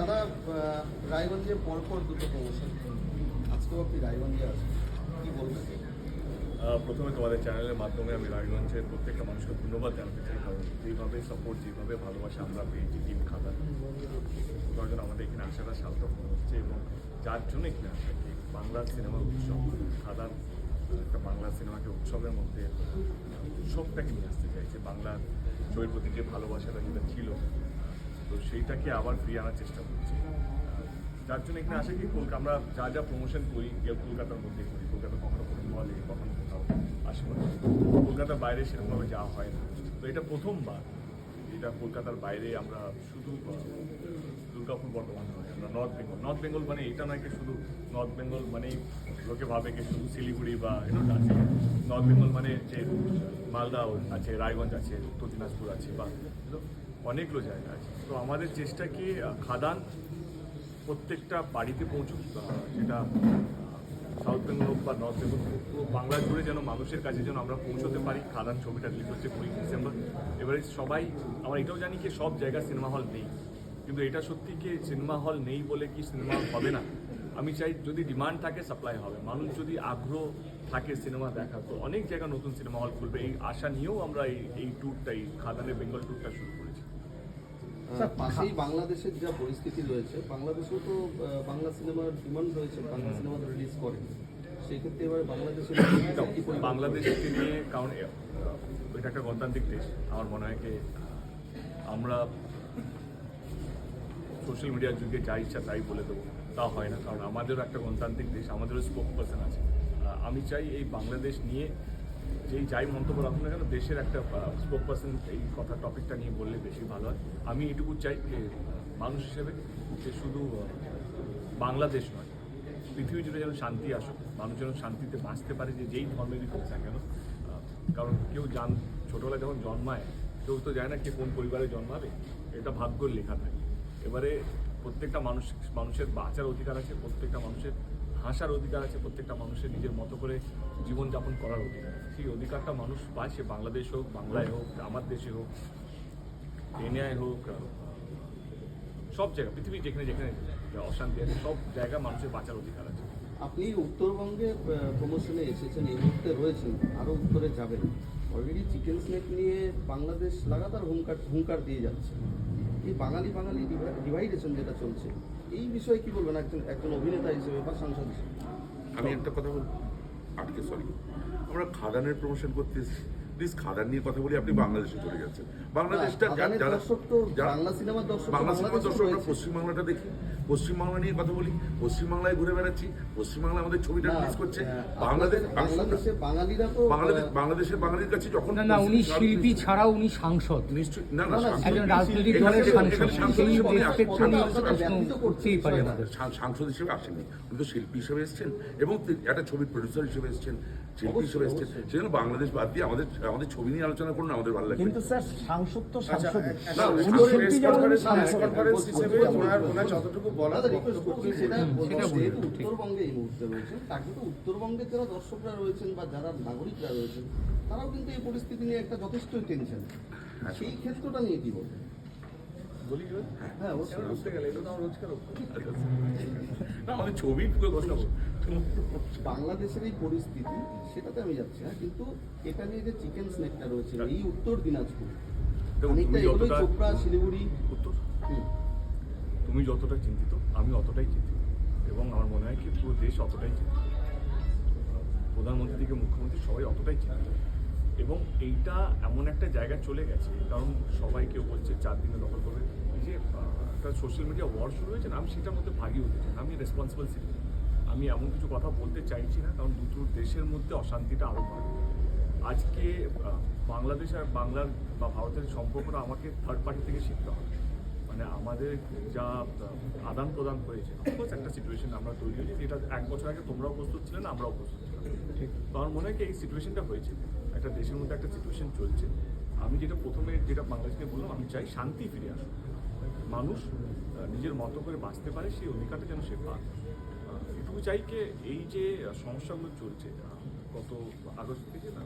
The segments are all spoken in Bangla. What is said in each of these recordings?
দাদা, রায়গঞ্জে পরপর দুটো প্রমোশন, আজকেও আপনি রায়গঞ্জে আছেন, কি বলবেন? প্রথমে তোমাদের চ্যানেলের মাধ্যমে আমি রায়গঞ্জের প্রত্যেকটা মানুষকে ধন্যবাদ জানাতে চাই, কারণ যেইভাবে সাপোর্ট, যেভাবে ভালোবাসা আমরা পেয়েছি টিম খাদান, তার জন্য আমাদের এখানে আসাটা সার্থক মনে হচ্ছে। এবং যার জন্য এখানে আসা, বাংলার সিনেমা উৎসব, খাদান একটা বাংলা সিনেমাকে উৎসবের মধ্যে উৎসবটাকে নিয়ে আসতে চাইছে। বাংলার ছবির প্রতি যে ভালোবাসাটা যেটা ছিল, তো সেইটাকে আবার ফিরিয়ে আনার চেষ্টা করছি। যার জন্য এখানে আসে কি, আমরা যা যা প্রমোশন করি কেউ কলকাতার মধ্যে করি, কলকাতা কখনো কোনো মলে, কখনো কোথাও আশেপাশে, কলকাতার বাইরে সেরকমভাবে যাওয়া হয় না। তো এটা প্রথমবার যেটা কলকাতার বাইরে আমরা শুধু দুর্গাপুর বর্ধমান নয়, আমরা নর্থ বেঙ্গল মানে এটা নয় কি শুধু নর্থ বেঙ্গল মানেই লোকে ভাবে কি শুধু শিলিগুড়ি বা আছে। নর্থ বেঙ্গল মানে যে মালদা আছে, রায়গঞ্জ আছে, উত্তর দিনাজপুর আছে, বা অনেকগুলো জায়গা আছে। তো আমাদের চেষ্টা কি খাদান প্রত্যেকটা বাড়িতে পৌঁছুক, যেটা সাউথ বেঙ্গল হোক বা নর্থ বেঙ্গল হোক, পুরো বাংলা জুড়ে যেন মানুষের কাছে যেন আমরা পৌঁছতে পারি। খাদান ছবিটা রিলিজ হচ্ছে 20 ডিসেম্বর। এবারে সবাই, আমরা এটাও জানি কি সব জায়গায় সিনেমা হল নেই, কিন্তু এটা সত্যি কি সিনেমা হল নেই বলে কি সিনেমা হল হবে না? আমি চাই যদি ডিমান্ড থাকে সাপ্লাই হবে, মানুষ যদি আগ্রহ থাকে সিনেমা দেখা, তো অনেক জায়গায় নতুন সিনেমা হল খুলবে। এই আশা নিয়েও আমরা এই ট্যুরটা, এই খাদানের বেঙ্গল ট্যুরটা শুরু করেছি। পাশেই বাংলাদেশের যা পরিস্থিতি রয়েছে, বাংলাদেশেও তো বাংলা সিনেমার ডিমান্ড রয়েছে, বাংলা সিনেমা তো রিলিজ করে, সেই ক্ষেত্রে এবার বাংলাদেশকে নিয়ে, কারণ এটা একটা গণতান্ত্রিক দেশ, আমার মনে হয় কি আমরা সোশ্যাল মিডিয়ার যুগে যা ইচ্ছা তাই বলে দেবো, তা হয় না। কারণ আমাদেরও একটা গণতান্ত্রিক দেশ, আমাদেরও স্পোক পার্সন আছে। আমি চাই এই বাংলাদেশ নিয়ে যাই মন্তব্য রাখুন না কেন, দেশের একটা স্পোক পার্সন এই কথা টপিকটা নিয়ে বললে বেশি ভালো হয়। আমি এটুকু চাই যে মানুষ হিসেবে যে শুধু বাংলাদেশ নয়, পৃথিবী জুড়ে যেন শান্তি আসুক, মানুষ যেন শান্তিতে বাঁচতে পারে, যে যেই ধর্মেরই হোক না কেন। কারণ কেউ ছোটোবেলায় যখন জন্মায়, কেউ তো জানে না কে কোন পরিবারে জন্মাবে, এটা ভাগ্যর লেখা থাকে। এবারে প্রত্যেকটা মানুষের বাঁচার অধিকার আছে, প্রত্যেকটা মানুষের হাসার অধিকার আছে, প্রত্যেকটা মানুষের নিজের মতো করে জীবনযাপন করার অধিকার আছে। সেই অধিকারটা মানুষ পায়, সে বাংলাদেশ হোক, বাংলায় হোক, আমার দেশে হোক, কেনিয়ায় হোক, সব জায়গা, পৃথিবীর যেখানে যেখানে অশান্তি আছে, সব জায়গায় মানুষের বাঁচার অধিকার আছে। আপনি উত্তরবঙ্গে প্রমোশনে এসেছেন, এই মুহূর্তে রয়েছেন, আরও উত্তরে যাবেন। অলরেডি চিকেন স্নেক নিয়ে বাংলাদেশ লাগাতার হুঙ্কার দিয়ে যাচ্ছে। এই বাঙালি ডিভাইডেশন যেটা চলছে, এই বিষয়ে কি বলবেন একজন অভিনেতা হিসেবে বা সাংসদ হিসেবে? আমি একটা কথা বলবো, আমরা খাদানের প্রমোশন করতে এসেছি, প্লিজ খাদান নিয়ে কথা বলি। আপনি বাংলাদেশে চলে যাচ্ছেন। বাংলাদেশটা বাংলা সিনেমার দর্শক, আমরা পশ্চিমবাংলাটা দেখি, পশ্চিমবাংলা নিয়ে কথা বলি। পশ্চিমবাংলায় ঘুরে বেড়াচ্ছি, পশ্চিমবাংলা আমাদের ছবিটা রিলিজ করছে। বাংলাদেশের বাঙালির কাছে যখন না, উনি শিল্পী ছাড়াও উনি সাংসদ, নিশ্চয়ই না, একজন রাজনৈতিক দলের সাংসদ হিসেবে আসেননি, উনি তো শিল্পী হিসেবে এসেছেন এবং একটা ছবির প্রডিউসার হিসেবে এসেছেন, শিল্পী হিসেবে এসেছেন। সেজন্য বাংলাদেশ বাদ দিয়ে আমাদের ছবি নিয়ে আলোচনা করুন, আমাদের ভালো লাগে। কিন্তু স্যার সাংসদ তো সাংসদ, যতটুকু বলা উত্তরবঙ্গে এই মুহূর্তে রয়েছেন, তাকে তো উত্তরবঙ্গের যারা দর্শকরা রয়েছেন বা যারা নাগরিকরা রয়েছেন, তারাও কিন্তু এই পরিস্থিতি নিয়ে একটা যথেষ্টই টেনশন। সেই ক্ষেত্রটা নিয়ে কি বলবেন? হ্যাঁ, আমাদের ছবি বাংলাদেশের এই পরিস্থিতি, সেটাতে আমি যাচ্ছি না, কিন্তু এটা নিয়ে যে চিকেন স্নেকটা রয়েছে এই উত্তর দিনাজপুর, চোপড়া, শিলিগুড়ি, তুমি যতটা চিন্তিত আমি অতটাই চিন্তিত, এবং আমার মনে হয় কি পুরো দেশ অতটাই চিন্তিত, প্রধানমন্ত্রী থেকে মুখ্যমন্ত্রী সবাই অতটাই চিন্তিত। এবং এইটা এমন একটা জায়গায় চলে গেছে, কারণ সবাই কেউ বলছে 4 দিনে দখল করবে। এই যে একটা সোশ্যাল মিডিয়া ওয়ার শুরু হয়েছে না, আমি সেটার মধ্যে ভাগি হতে চাই না। আমি রেসপন্সিবল সিটিজেন, আমি এমন কিছু কথা বলতে চাইছি না, কারণ দুটো দেশের মধ্যে অশান্তিটা আরও বাড়বে। আজকে বাংলাদেশ আর বাংলার বা ভারতের সম্পর্কটা আমাকে থার্ড পার্টি থেকে শিখতে হবে। মানে আমাদের যা আদান প্রদান হয়েছে, অফকোর্স একটা সিচুয়েশন আমরা তৈরি হয়েছি, যেটা 1 বছর আগে তোমরাও প্রস্তুত ছিলেন, আমরাও প্রস্তুত ছিলাম। তো আমার মনে হয় কি এই সিচুয়েশনটা হয়েছে, একটা দেশের মধ্যে একটা সিচুয়েশন চলছে। আমি প্রথমে যেটা বাংলাদেশকে বললাম, আমি চাই শান্তি ফিরে আসুক, মানুষ নিজের মতো করে বাঁচতে পারে, সেই অধিকারটা যেন সে পায়। এটুকু চাই কি এই যে সমস্যাগুলো চলছে গত আগস্ট থেকে না,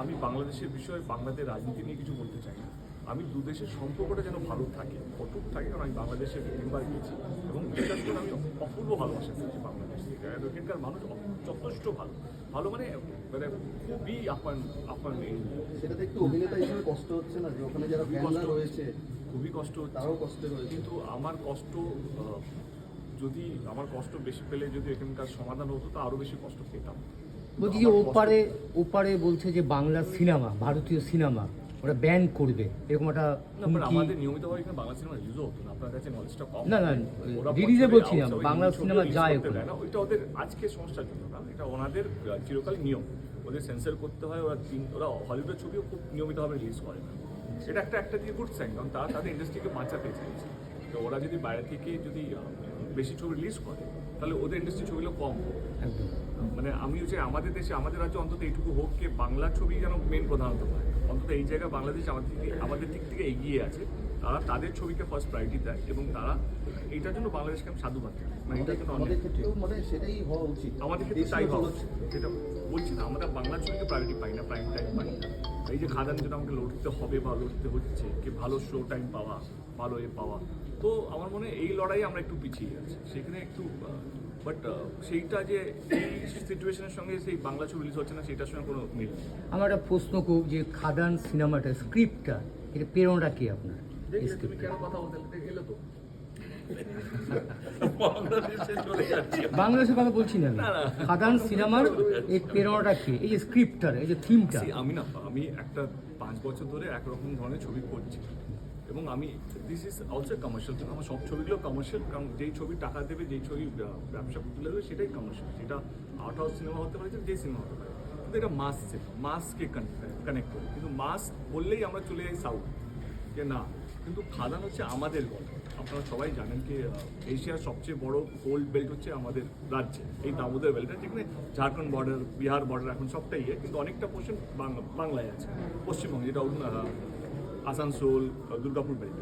আমি বাংলাদেশের বিষয়ে, বাংলাদেশের রাজনীতি নিয়ে কিছু বলতে চাই না। আমি দু দেশের সম্পর্কটা যেন ভালো থাকে, অটুট থাকে, কারণ আমি বাংলাদেশে তিনবার গিয়েছি এবং বিশ্বাস করে আমি অপূর্ব ভালোবাসা পেয়েছি বাংলাদেশ থেকে। আর ওখানকার মানুষ যথেষ্ট ভালো, ভালো মানে মানে খুবই আপ্যায়ন সেটাতে একটু অভিনেতা হিসেবে কষ্ট হচ্ছে না যে ওখানে যারা ফ্যানরা রয়েছে খুবই কষ্ট হচ্ছে। তারাও কষ্টে রয়েছে। কিন্তু আমার কষ্ট যদি আমার কষ্ট বেশি পেলে যদি এখানকার সমাধান হতো তো আরও বেশি কষ্ট পেতাম। বলছি যে ওপারে বলছে যে বাংলা সিনেমা, ভারতীয় সিনেমা ওরা ব্যান করবে, এরকম একটা না, but আমাদের নিয়মিতভাবে এখানে বাংলা সিনেমা রিলিজ হতো না, আপনার কাছে নলেজটা কম। না ওরা রিলিজে বছরে বলছি না, outside বাংলা ছবি সিনেমা release যায় করতে ওখানে। দেয় না, ওইটা ওদের আজকে সমস্যার জন্য না, এটা ওনাদের চিরকাল নিয়ম, ওদের সেন্সর করতে হয়। ওরা হলিউডের ছবিও খুব নিয়মিতভাবে রিলিজ করে না, এটা একটা দিয়ে গুড সাইন, কারণ তারা তাদের ইন্ডাস্ট্রিকে বাঁচাতে চাইছে। তো ওরা যদি বাইরে থেকে যদি বেশি ছবি রিলিজ করে তাহলে ওদের ইন্ডাস্ট্রি ছবিগুলো কম হবে। একদম। মানে আমি হচ্ছে আমাদের দেশে আমাদের রাজ্যে অন্তত এইটুকু হোক কে বাংলা ছবি যেন মেন প্রধানত হয়, অন্তত এই জায়গায় বাংলাদেশ আমাদের দিক থেকে এগিয়ে আছে। তারা তাদের ছবিকে ফার্স্ট প্রায়োরিটি দেয় এবং তারা এইটার জন্য বাংলাদেশকে আমি সাধুবাদ দিই। মানে এটার জন্য আমাদের ক্ষেত্রেও মানে সেটাই হওয়া উচিত। আমাদের ক্ষেত্রে দেশীয় তাই হওয়া চলচ্চিত্র। উচিত। যেটা বলছি না, আমরা বাংলা ছবিকে প্রায়োরিটি পাই না, প্রাইম টাইম পাই না। এই যে খাদান যেটা আমাকে লড়তে হবে বা লড়তে হচ্ছে কি ভালো শো টাইম পাওয়া, ভালো পাওয়া, তো আমার মনে হয় এই লড়াই আমরা একটু পিছিয়ে যাচ্ছি সেখানে একটু। বাট সেইটা যে এই সিচুয়েশনের সঙ্গে সেই বাংলা ছবি রিলিজ হচ্ছে না সেটার সঙ্গে কোনো মিল নেই। আমার একটা প্রশ্ন খুব, যে খাদান সিনেমাটা স্ক্রিপ্টটা এটা প্রেরণাটা কি আপনার? দেখলে তুমি কেন কথা বলতে এলো তো বাংলাদেশে চলে যাচ্ছি। বাংলাদেশের কথা বলছি না আমি, না, না। খাদান সিনেমার এই প্রেরণাটা কি, এই যে স্ক্রিপ্টটার, এই যে থিমটা? See, আমি একটা 5 বছর ধরে একরকম ধরনের ছবি করছি এবং আমি দিস ইজ অলসো কমার্শিয়াল, কিন্তু আমার সব ছবিগুলো কমার্শিয়াল, কারণ যেই ছবি টাকা দেবে, যেই ছবি ব্যবসা তুলে দেবে সেটাই কমার্শিয়াল। সেটা আর্ট হাউস সিনেমা হতে পারে, যে সিনেমা হতে পারে, কিন্তু এটা মাস সিনেমা, মাসকে কানেক্ট করে। কিন্তু মাস বললেই আমরা চলে যাই সাউথ, যে না, কিন্তু খাদান হচ্ছে আমাদের গল্প। আপনারা সবাই জানেন কি এশিয়ার সবচেয়ে বড় গোল্ড বেল্ট হচ্ছে আমাদের রাজ্যে, এই দামোদর বেল্টটা, যেখানে ঝাড়খণ্ড বর্ডার, বিহার বর্ডার এখন সবটাই কিন্তু অনেকটা পোর্শন বাংলায় আছে, পশ্চিমবঙ্গে, যেটা আসানসোল, দুর্গাপুর বেল্ট।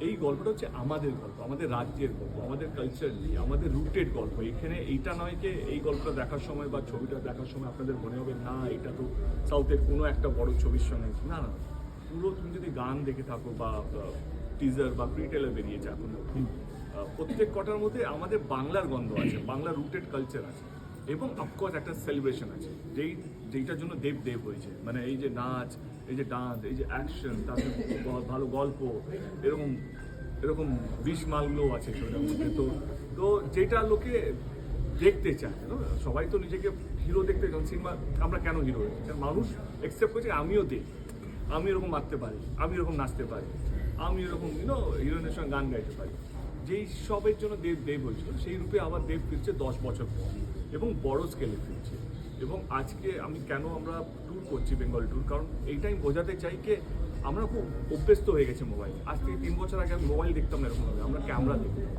এই গল্পটা হচ্ছে আমাদের গল্প, আমাদের রাজ্যের গল্প, আমাদের কালচার নিয়ে, আমাদের রুটেড গল্প। এখানে এইটা নয় যে এই গল্পটা দেখার সময় বা ছবিটা দেখার সময় আপনাদের মনে হবে না এটা তো সাউথের কোনো একটা বড় ছবির সঙ্গে, না না, পুরো তুমি যদি গান দেখে থাকো বা টিজার বা প্রি ট্রেলার বেরিয়েছে এখন, প্রত্যেক কটার মধ্যে আমাদের বাংলার গন্ধ আছে, বাংলার রুটেড কালচার আছে এবং অফকোর্স একটা সেলিব্রেশন আছে, যেইটার জন্য দেব হয়েছে। মানে এই যে নাচ, এই যে ডান্স, এই যে অ্যাকশন, তারপরে ভালো গল্প, এরকম বিশমালগুলো আছে ছবিটার মধ্যে। তো যেটা লোকে দেখতে চায়, সবাই তো নিজেকে হিরো দেখতে চান। সিনেমা আমরা কেন হিরো হয়েছি? কারণ মানুষ অ্যাকসেপ্ট করছে আমিও দেখ, আমি এরকম মারতে পারি, আমি এরকম নাচতে পারি, আমি এরকম হিরোইনের সঙ্গে গান গাইতে পারি। যেই সবের জন্য দেব হয়েছিল, সেই রূপে আবার দেব ফিরছে 10 বছর পর এবং বড় স্কেলে ফিরছে। এবং আজকে আমরা ট্যুর করছি, বেঙ্গল ট্যুর, কারণ এইটাই বোঝাতে চাই যে আমরা খুব অভ্যস্ত হয়ে গেছি মোবাইল। আজ থেকে 3 বছর আগে আমি মোবাইল দেখতাম না এরকম হবে, আমরা ক্যামেরা দেখতাম,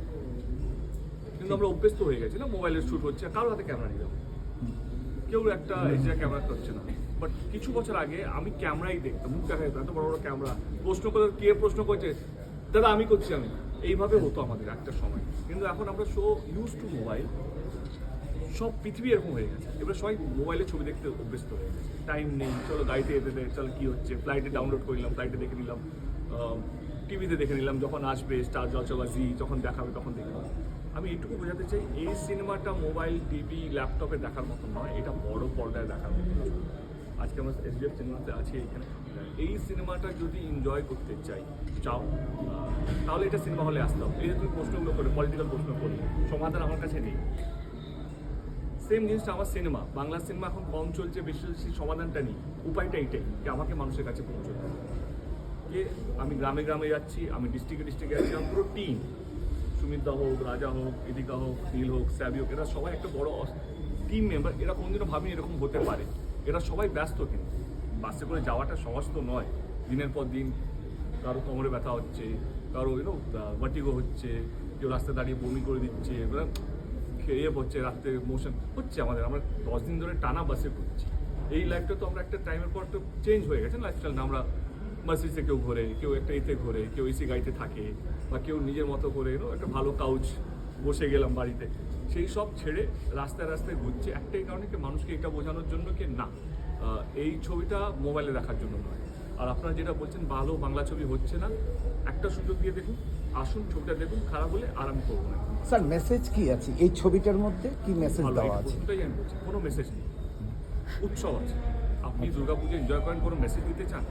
কিন্তু আমরা অভ্যস্ত হয়ে গেছি না, মোবাইলের শ্যুট হচ্ছে, কারোর হাতে ক্যামেরা নিলাম, কেউ একটা এক্সট্রা ক্যামেরা করছে না। বাট কিছু বছর আগে আমি ক্যামেরাই দেখতাম, মুখ দেখা যেত, এত বড় বড় ক্যামেরা, প্রশ্ন করছে দাদা আমি করছি, আমি এইভাবে হতো আমাদের একটা সময়। কিন্তু এখন আমরা ইউজ টু মোবাইল, সব পৃথিবী এরকম হয়ে গেছে, এবার সবাই মোবাইলে ছবি দেখতে অভ্যস্ত হয়ে গেছে। টাইম নেই, চলো গাড়িতে যেতে, চলো কী হচ্ছে, ফ্লাইটে ডাউনলোড করে নিলাম, ফ্লাইটে দেখে নিলাম, টিভিতে দেখে নিলাম, যখন আসবে স্টার জলসা বা জি যখন দেখাবে তখন দেখে নিলাম। আমি এইটুকু বোঝাতে চাই, এই সিনেমাটা মোবাইল, টিভি, ল্যাপটপে দেখার মতো নয়, এটা বড় পর্দায় দেখার মতো। আজকে আমরা SBF সিনেমাতে আছি এখানে, এই সিনেমাটা যদি এনজয় করতে চাও তাহলে এটা সিনেমা হলে আসতে হবে। এই যে তুমি প্রশ্নগুলো করে, পলিটিক্যাল প্রশ্ন করলে, সমাধান আমার কাছে নেই। সেম জিনিসটা আমার সিনেমা, বাংলা সিনেমা এখন কম চলছে, বেশি সমাধানটা নেই, উপায়টা এইটাই যে আমাকে মানুষের কাছে পৌঁছতে হবে। যে আমি গ্রামে যাচ্ছি, আমি ডিস্ট্রিক্টে যাচ্ছি, আমার পুরো টিম, সুমিতদা হোক, রাজা হোক, ইদিকা হোক, নীল হোক, স্যাবি হোক, এরা সবাই একটা বড় টিম মেম্বার। এরা কোনোদিনও ভাবিনি এরকম হতে পারে। এরা সবাই ব্যস্ত, কিন্তু বাসে করে যাওয়াটা সহজ তো নয়। দিনের পর দিন কারো কোমরে ব্যথা হচ্ছে, কারো ভার্টিগো হচ্ছে, কেউ রাস্তায় দাঁড়িয়ে বমি করে দিচ্ছে, খেয়ে পড়ছে, রাত্রে মোশন হচ্ছে আমাদের। আমরা 10 দিন ধরে টানা বাসে ঘুরছি। এই লাইফটা তো আমরা একটা টাইমের পর তো চেঞ্জ হয়ে গেছে লাইফস্টাইল। আমরা বাসিসে কেউ ঘোরে, কেউ একটা এতে ঘোরে, কেউ এসি গাড়িতে থাকে, বা কেউ নিজের মতো করে একটা ভালো কাউচ বসে গেলাম বাড়িতে। সেই সব ছেড়ে রাস্তায় ঘুরছে একটাই কারণে, কি মানুষকে এটা বোঝানোর জন্য কি না এই ছবিটা মোবাইলে দেখার জন্য নয়। আর আপনারা যেটা বলছেন ভালো বাংলা ছবি হচ্ছে না, একটা সুযোগ দিয়ে দেখুন, আসুন ছবিটা দেখুন, খারাপ হলে আর আমি করবো না। স্যার মেসেজ কি আছে এই ছবিটার মধ্যে, কি মেসেজ ভালো, দেওয়া এই আছে? প্রশ্নটাই আমি বলছি, কোনো মেসেজ নেই, উৎসব আছে। আপনি দুর্গাপুজো এনজয় করেন, কোনো মেসেজ দিতে চান?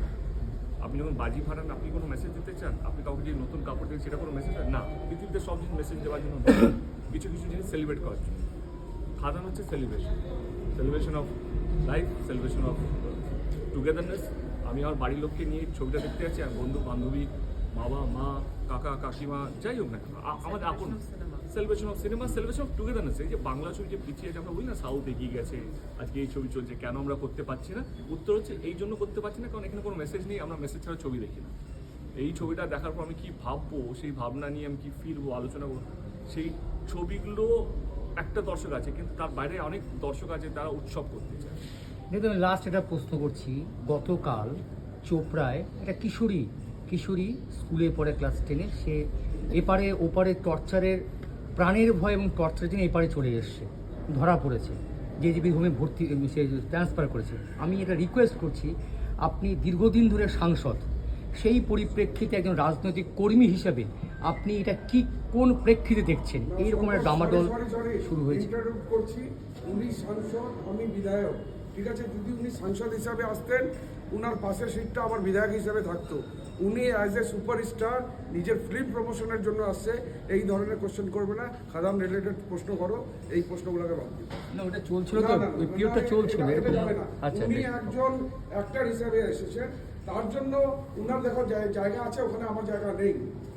আপনি যখন বাজি ফাটান আপনি কোনো মেসেজ দিতে চান? আপনি কাউকে যে নতুন কাপড় দেন সেটা কোনো মেসেজ না। পৃথিবীতে সব জিনিস মেসেজ দেওয়ার জন্য নয়। কিছু কিছু জিনিস সেলিব্রেট করার জন্য। খাদান হচ্ছে celebration of life, celebration of togetherness. আমি আমার বাড়ির লোককে নিয়ে ছবিটা দেখতে যাচ্ছি, আর বন্ধু বান্ধবী, বাবা মা, কাকা কাকিমা, যাই হোক না কেন, আমাদের আপন celebration of cinema, celebration of togetherness. এই যে বাংলা ছবি যে পিছিয়ে আছে, আমরা বলি না সাউথ এগিয়ে গেছে, আজকে এই ছবি চলছে, কেন আমরা করতে পারছি না? উত্তর হচ্ছে এই জন্য করতে পারছি না কারণ এখানে কোনো মেসেজ নেই, আমরা মেসেজ ছাড়া ছবি দেখি না। এই ছবিটা দেখার পর আমি কী ভাববো, সেই ভাবনা নিয়ে আমি কী ফিরবো, আলোচনা করবো, সেই ছবিগুলো একটা দর্শক আছে, কিন্তু তার বাইরে অনেক দর্শক আছে তারা উৎসব করতে চায়। দেখুন আমি লাস্ট এটা প্রশ্ন করছি, গতকাল চোপড়ায় একটা কিশোরী স্কুলে পড়ে ক্লাস 10-এ, সে এপারে ওপারে টর্চারের প্রাণের ভয় এবং টর্চারের জন্য এপারে চলে এসছে, ধরা পড়েছে, জেজিবি হোমে ভর্তি, সে ট্রান্সফার করেছে। আমি এটা রিকোয়েস্ট করছি, আপনি দীর্ঘদিন ধরে সাংসদ, সেই পরিপ্রেক্ষিতে একজন রাজনৈতিক কর্মী হিসেবে আপনি এটা কি কোন প্রেক্ষিতে দেখছেন এইরকম একটা ডামাডোল শুরু হয়েছে? ইন্টারভিউ করছি, উনি সাংসদ, আমি বিধায়ক, ঠিক আছে? যদি উনি সাংসদ হিসাবে আসতেন, উনার পাশের সিটটা আমার বিধায়ক হিসাবে থাকতো। উনি অ্যাজ এ সুপারস্টার নিজের ফিল্ম প্রমোশনের জন্য আসছে, এই ধরনের কোশ্চেন করবে না। খাদাম রিলেটেড প্রশ্ন করো, এই প্রশ্নগুলোকে বাদ দিও। না ওটা চলছিল তো, ওই পিরিয়ডটা চলছিল এরকম। আচ্ছা উনি একজন অ্যাক্টর হিসাবে এসেছেন, তার জন্য উনার দেখো জায়গা আছে, ওখানে আমার জায়গা নেই,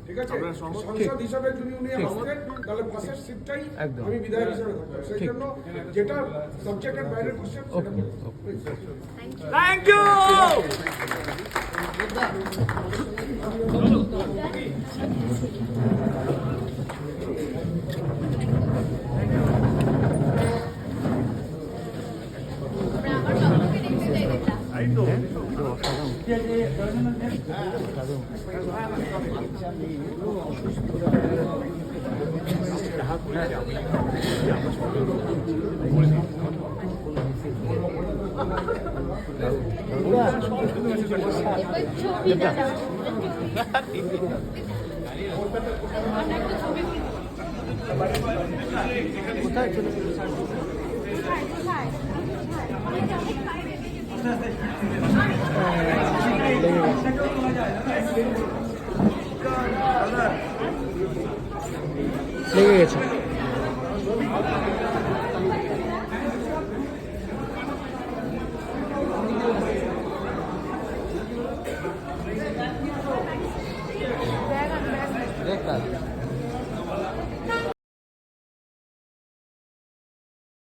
ঠিক আছে? আপনারা সহমত? সাংসদ হিসাবে যদি উনি আসতেন, তাহলে পাশের সিটটাই একদম। আমি বিধায়ক হিসাবে থাকতাম। সেই জন্য যেটা সাবজেক্টের বাইরের কোশ্চেন সেটা ওকে থ্যাংক ইউ। এই তো কোথায় চলে লেগে গেছে? দেখ